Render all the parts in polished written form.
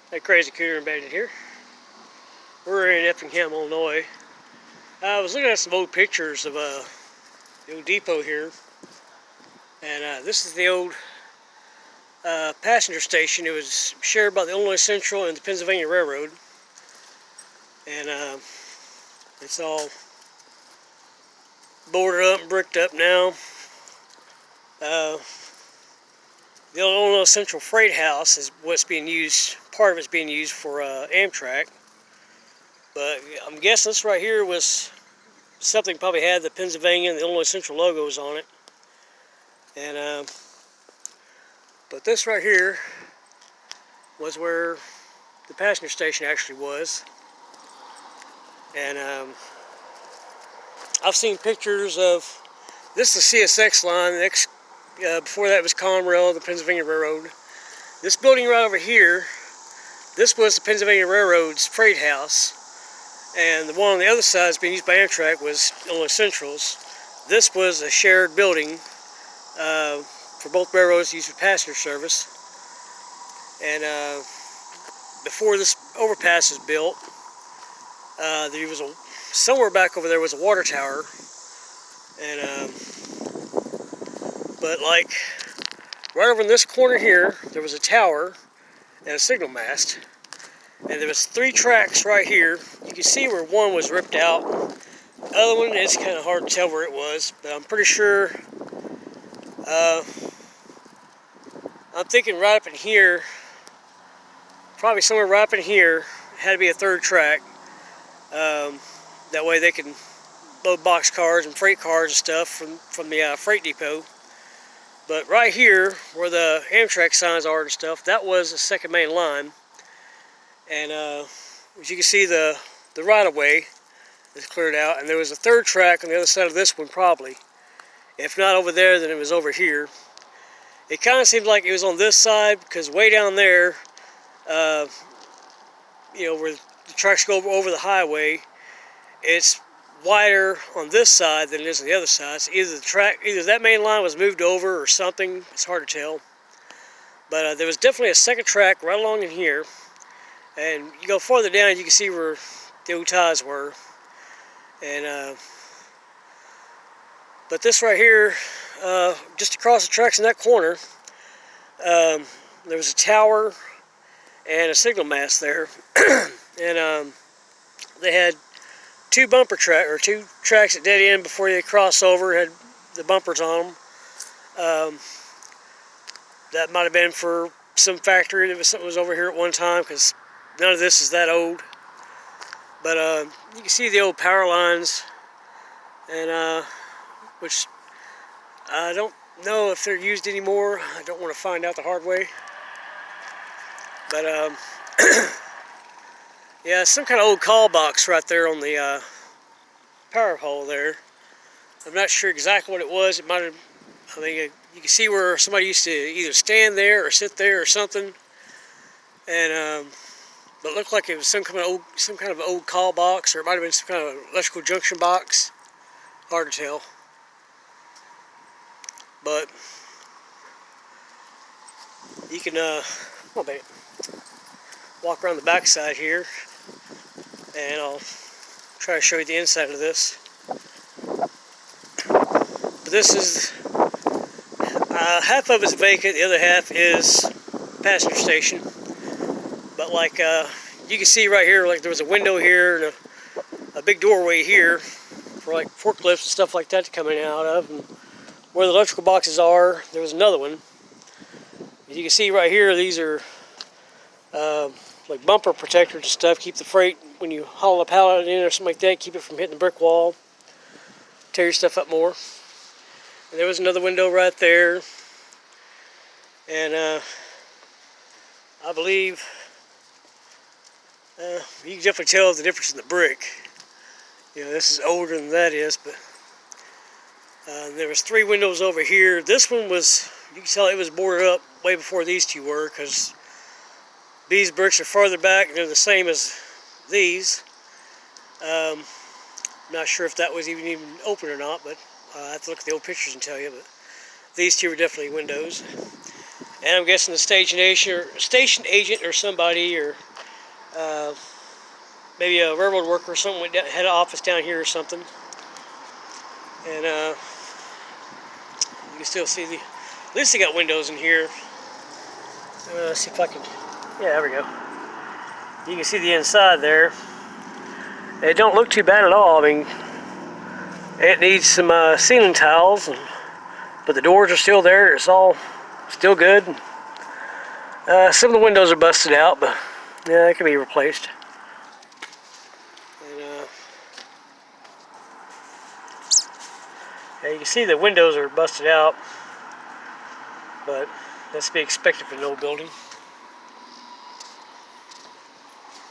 Hey, Crazy Cooter Embedded here. We're in Effingham, Illinois. I was looking at some old pictures of the old depot here, and this is the old passenger station. It was shared by the Illinois Central and the Pennsylvania Railroad, and it's all boarded up and bricked up now. The Illinois Central Freight House is what's being used. Part of it's being used for Amtrak, but I'm guessing this right here was something probably had the Pennsylvania and the Illinois Central logos on it. And but this right here was where the passenger station actually was. And I've seen pictures of this is the CSX line. The next before that was Conrail, the Pennsylvania Railroad. This building right over here, this was the Pennsylvania Railroad's freight house. And the one on the other side that's being used by Amtrak was Illinois Central's. This was a shared building for both railroads used for passenger service. And before this overpass was built, there was somewhere back over there was a water tower. And but like right over in this corner here, there was a tower and a signal mast. And there was 3 tracks right here. You can see where one was ripped out. The other one, it's kind of hard to tell where it was, but I'm pretty sure, I'm thinking right up in here, probably somewhere right up in here, had to be a 3rd track. That way they can load box cars and freight cars and stuff from the freight depot. But right here, where the Amtrak signs are and stuff, that was the 2nd main line. And as you can see, the right-of-way is cleared out, and there was a 3rd track on the other side of this one probably. If not over there, then it was over here. It kind of seemed like it was on this side, because way down there, where the tracks go over the highway, it's wider on this side than it is on the other side. So either that main line was moved over or something. It's hard to tell. But there was definitely a 2nd track right along in here. And you go farther down, you can see where the old ties were. And but this right here, just across the tracks in that corner, there was a tower and a signal mast there. And they had 2 tracks at dead end before they cross over, had the bumpers on them. That might have been for some factory. There was something was over here at one time, because none of this is that old. But you can see the old power lines, and which I don't know if they're used anymore. I don't want to find out the hard way. But yeah, some kind of old call box right there on the power pole there. I'm not sure exactly what it was. It might have, I mean, you can see where somebody used to either stand there or sit there or something. And but it looked like it was some kind of old call box, or it might have been some kind of electrical junction box. Hard to tell. But you can walk around the back side here, and I'll try to show you the inside of this. But this is half of it's vacant, the other half is passenger station. But like you can see right here, like there was a window here and a big doorway here for like forklifts and stuff like that to come in and out of. And where the electrical boxes are, there was another one. As you can see right here, these are like bumper protectors and stuff. Keep the freight, when you haul a pallet in or something like that, keep it from hitting the brick wall. Tear your stuff up more. And there was another window right there. And I believe you can definitely tell the difference in the brick. This is older than that is, but there was 3 windows over here. This one was, you can tell it was boarded up way before these 2 were, because these bricks are farther back and they're the same as these. I'm not sure if that was even open or not, but I have to look at the old pictures and tell you. But these 2 were definitely windows. And I'm guessing the station agent or somebody, or maybe a railroad worker or something had an office down here or something. And you can still see at least they got windows in here. Let's see if I can, yeah, there we go. You can see the inside there. It don't look too bad at all. I mean, it needs some ceiling tiles, but the doors are still there. It's all still good. Some of the windows are busted out, but yeah, it can be replaced. And, yeah, you can see the windows are busted out, but that's to be expected for an old building.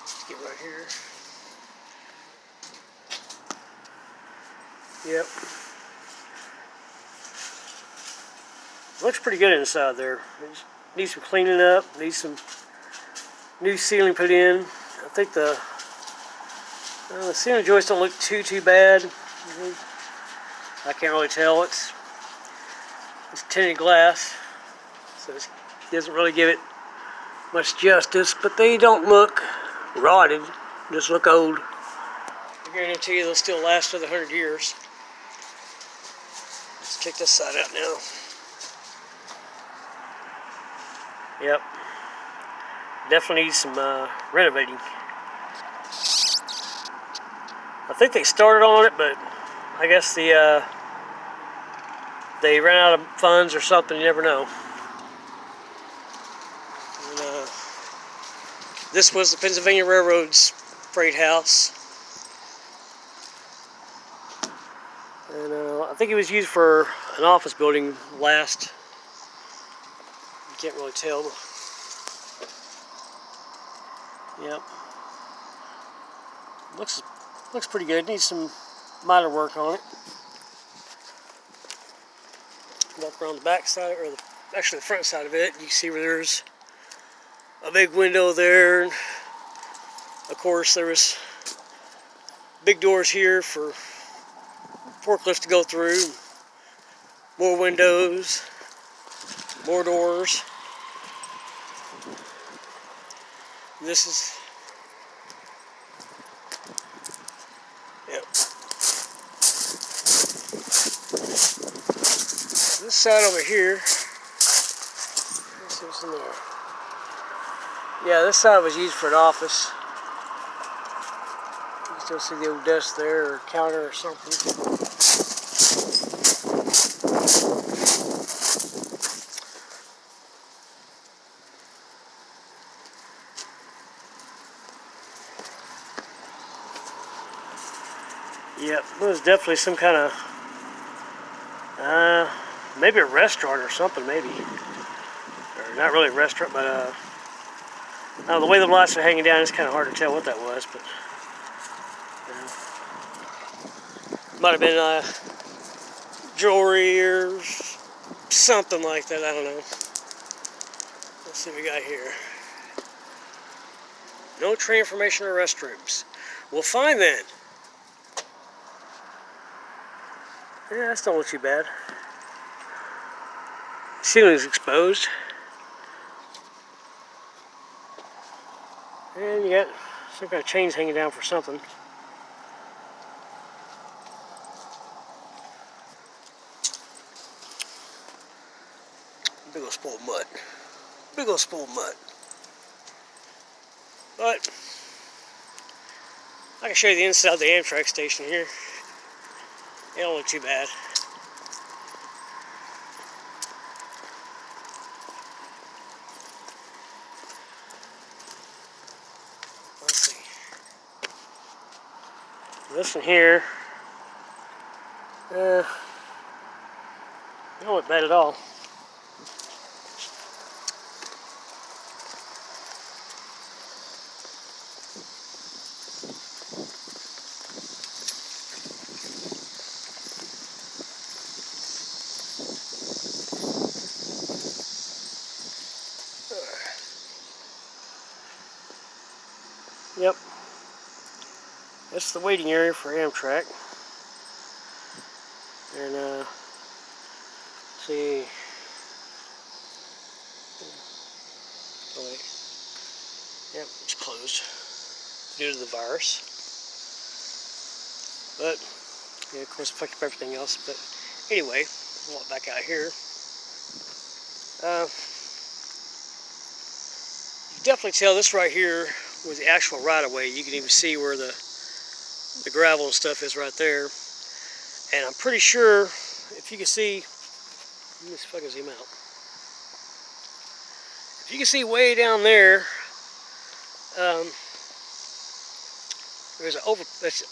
Let's get right here. Yep. Looks pretty good inside there. It needs some cleaning up, needs some new ceiling put in. I think the ceiling joists don't look too bad. I can't really tell. It's tinted glass, so it doesn't really give it much justice, but they don't look rotted, just look old. I guarantee you they'll still last another 100 years. Let's check this side out now. Yep. Definitely needs some renovating. I think they started on it, but I guess they ran out of funds or something. You never know. And, this was the Pennsylvania Railroad's freight house. And I think it was used for an office building last. You can't really tell. Yep. Looks pretty good. Needs some minor work on it. Walk around the back side, or actually the front side of it. You can see where there's a big window there. Of course, there was big doors here for forklifts to go through. More windows, more doors. This is, yep. This side over here, let's see what's in there. Yeah, this side was used for an office. You can still see the old desk there, or counter or something. Yep, it was definitely some kind of, maybe a restaurant or something, maybe. Or not really a restaurant, but the way the lights are hanging down, it's kind of hard to tell what that was, but might have been jewelry or something like that, I don't know. Let's see what we got here. No train information or restrooms. Well, fine then. Yeah, that's don't look too bad. Ceiling's exposed. And you got some kind of chains hanging down for something. Big old spoiled mud. Big old spoiled mud. But I can show you the inside of the Amtrak station here. It don't look too bad. Let's see. This one here, it don't look bad at all. Yep, that's the waiting area for Amtrak. And see, Oh wait. Yep, it's closed due to the virus. But yeah, of course, affected everything else. But anyway, I'll walk back out here. You can definitely tell this right here was the actual right-of-way. You can even see where the gravel and stuff is right there. And I'm pretty sure, if you can see, let me see if I can zoom out. If you can see way down there, there's that's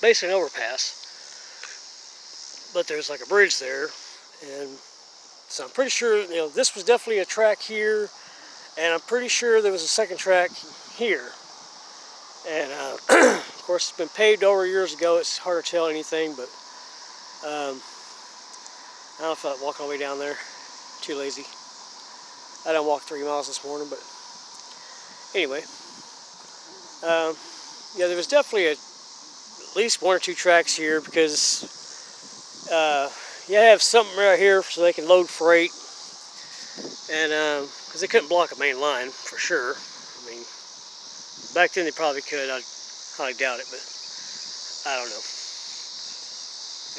basically an overpass, but there's like a bridge there, and so I'm pretty sure, this was definitely a track here, and I'm pretty sure there was a second track here. And of course, it's been paved over years ago. It's hard to tell anything, but I don't know if I'd walk all the way down there. Too lazy. I didn't walk 3 miles this morning, but anyway. Yeah, there was definitely at least 1 or 2 tracks here, because you have something right here so they can load freight, and because they couldn't block a main line for sure. I mean, back then they probably could. I highly doubt it, but I don't know.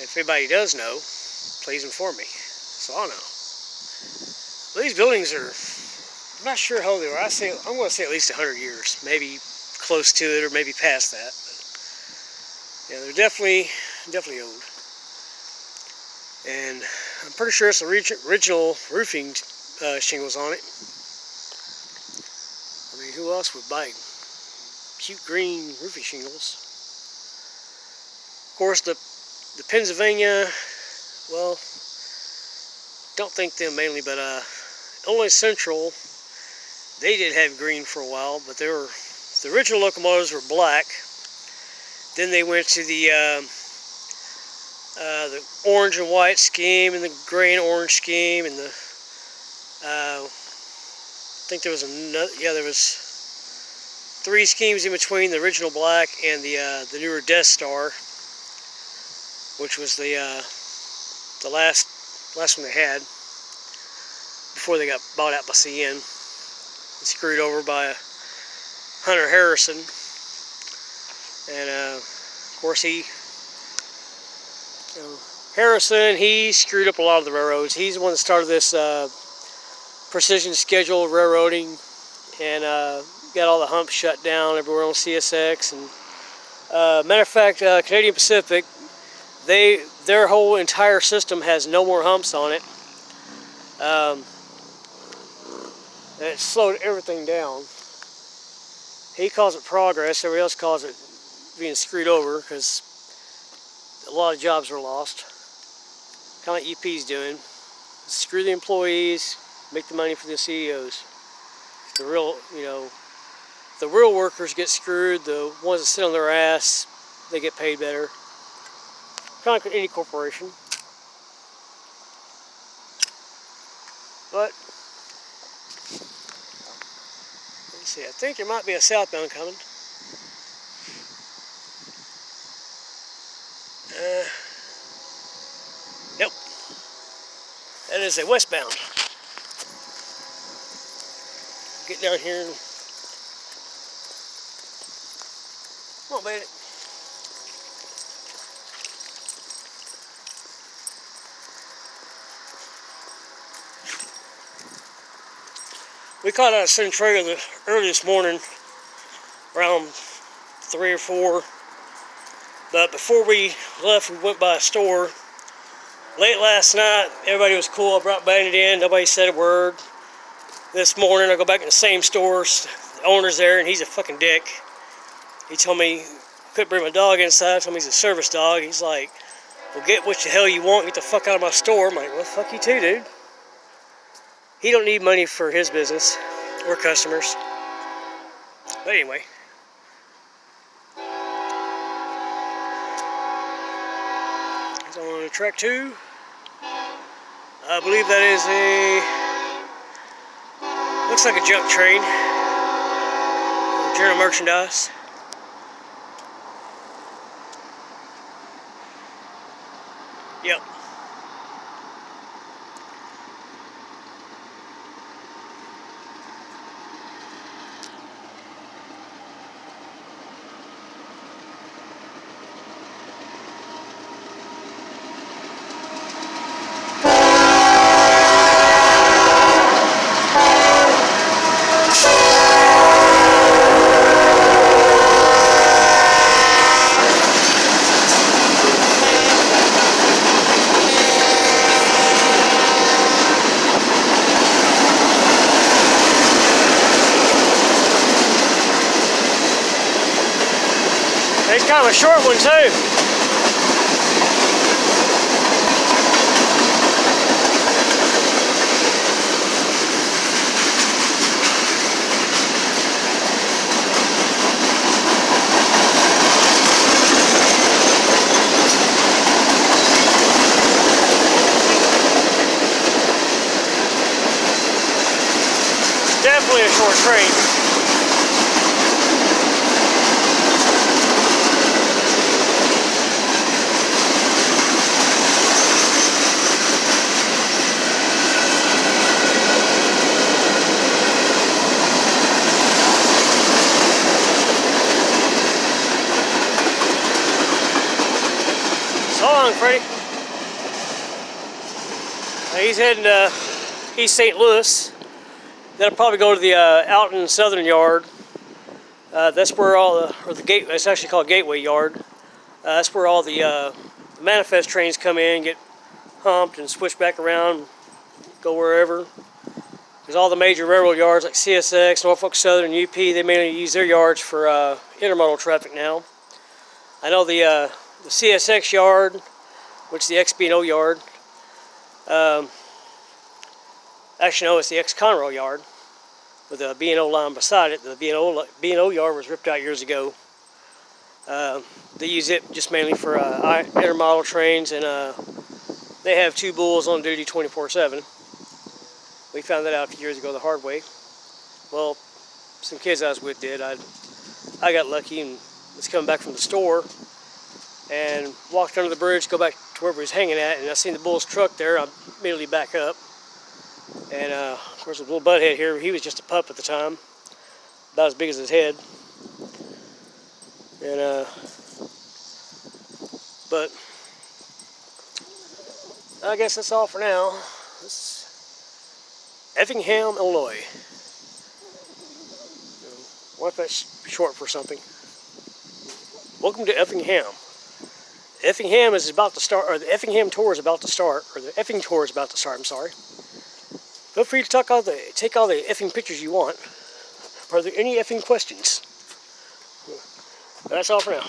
If anybody does know, please inform me, so I'll know. Well, these buildings are, I'm not sure how old they are. I'm going to say at least 100 years, maybe close to it, or maybe past that. But yeah, they're definitely old. And I'm pretty sure it's the original roofing shingles on it. I mean, who else would buy cute green roofing shingles? Of course, the Pennsylvania, well, don't think them mainly, but Illinois Central, they did have green for a while, but the original locomotives were black. Then they went to the orange and white scheme, and the gray and orange scheme, and I think there was there was 3 schemes in between the original black and the newer Death Star, which was the last one they had before they got bought out by CN and screwed over by Hunter Harrison. And of course Harrison, he screwed up a lot of the railroads. He's the one that started this precision scheduled railroading, and got all the humps shut down everywhere on CSX. And matter of fact, Canadian Pacific, their whole entire system has no more humps on it. And it slowed everything down. He calls it progress. Everybody else calls it being screwed over, because a lot of jobs were lost. Kind of like UP's doing. Screw the employees, make the money for the CEOs. The real workers get screwed. The ones that sit on their ass, they get paid better. Kind of like any corporation. But let's see. I think there might be a southbound coming. Nope. That is a westbound. Get down here and come on, baby. We caught out of Centralia early this morning, around 3 or 4. But before we left, we went by a store. Late last night, everybody was cool. I brought Bandit in. Nobody said a word. This morning, I go back in the same store. The owner's there, and he's a fucking dick. He told me I couldn't bring my dog inside. Told me he's a service dog. He's like, well, get what the hell you want. Get the fuck out of my store. I'm like, well, fuck you too, dude. He don't need money for his business or customers. But anyway. He's on track 2. I believe that is looks like a junk train. General merchandise. Yep. kind of a short one too. Definitely a short train. So long, Freddie. He's heading to East St. Louis. That'll probably go to the Alton Southern Yard. That's where all the gate. It's actually called Gateway Yard. That's where all the manifest trains come in, get humped, and switch back around, go wherever. Because all the major railroad yards like CSX, Norfolk Southern, UP, they mainly use their yards for intermodal traffic now. I know the CSX yard, which is the ex-B&O yard. Actually, no, it's the ex-Conrail yard with a B&O line beside it. The B&O yard was ripped out years ago. They use it just mainly for intermodal trains, and they have 2 bulls on duty 24/7. We found that out a few years ago the hard way. Well, some kids I was with did. I got lucky and was coming back from the store and walked under the bridge, go back to where we was hanging at, and I seen the bull's truck there. I immediately back up. And of course, the little butthead here, he was just a pup at the time, about as big as his head. And but I guess that's all for now. This is Effingham, Illinois. What if that's short for something? Welcome to Effingham. Effingham is about to start, or the Effingham tour is about to start, or the Effing tour is about to start. I'm sorry. Feel free to take all the effing pictures you want. Are there any effing questions? That's all for now.